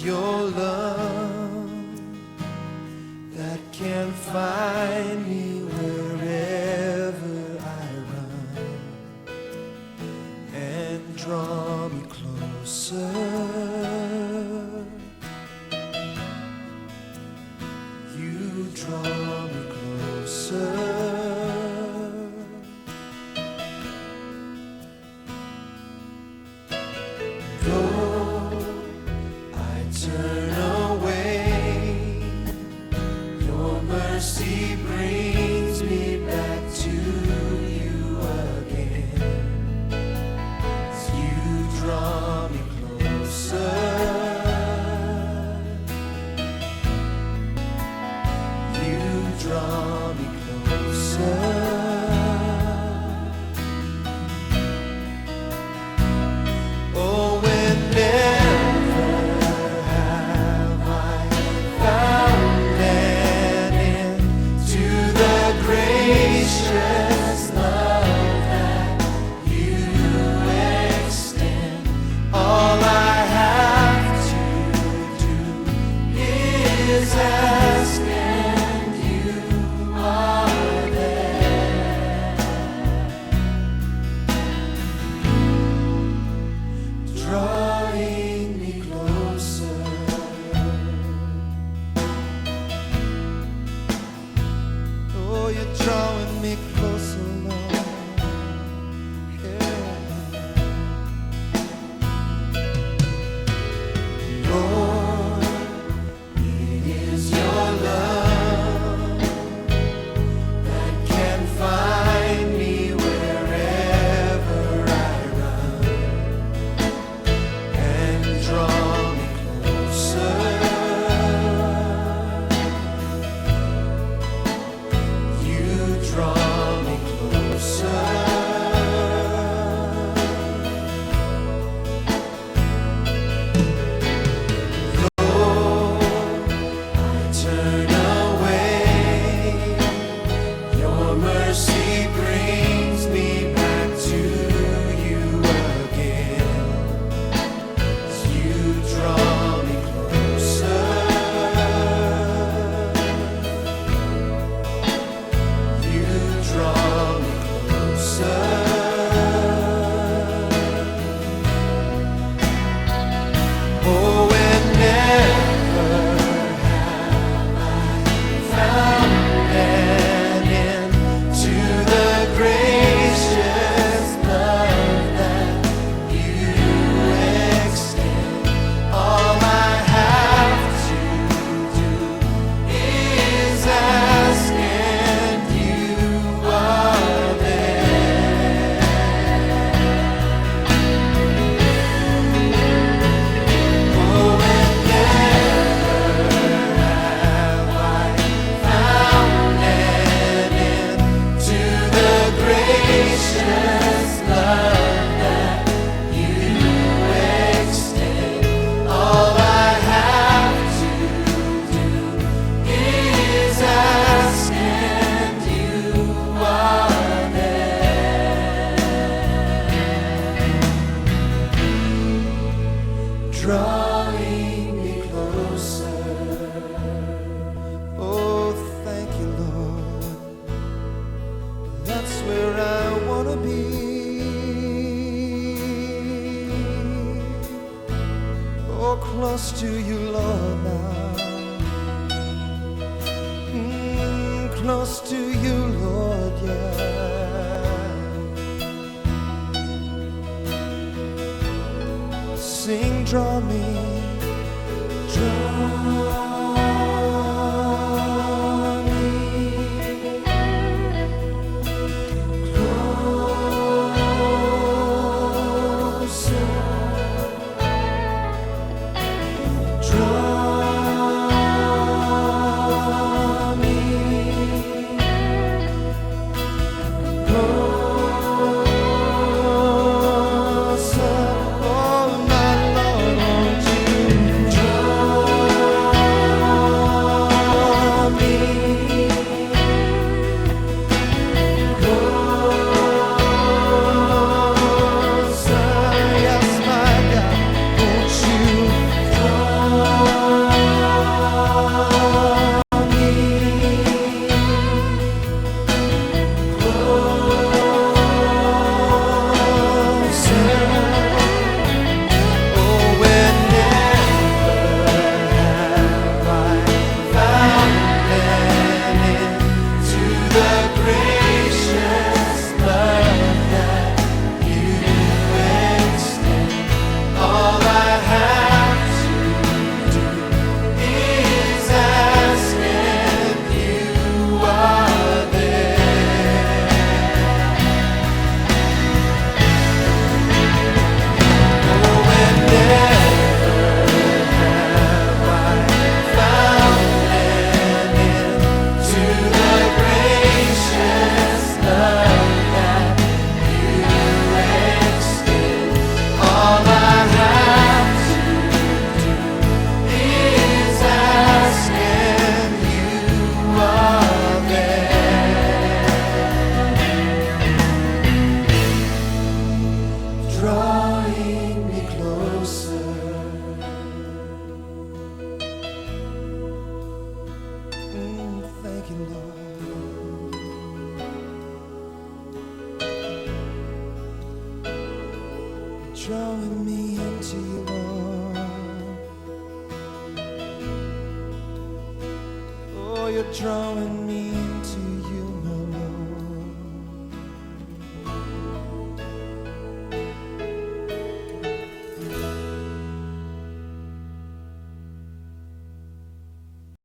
your love that can find me wherever I run and draw me closer. You draw me closer. Turn away, your mercy brings me back to you again. As you draw me closer, you draw me closer. Oh, whenever drawing me closer. Oh, you're drawing me closer, Lord. Yeah. Lord, it is your love that can find me wherever I run and draw me closer. You draw me closer. Though I turn away, your mercy brings me back to you again. You draw me closer. You draw me closer. Oh, whenever have I found an end to the gracious love that you extend. All I have to do is ask, and you are there. Oh, whenever have I found an end to the gracious love that you extend. All I have to do is ask, and you are there, drawing me closer. Oh, thank you, Lord. That's where I want to be. Oh, close to you, Lord, now. Close to you, Lord, yeah. Sing, draw me, draw me. Oh, my Lord, won't you draw drawing me into your arms. Oh, you're drawing me into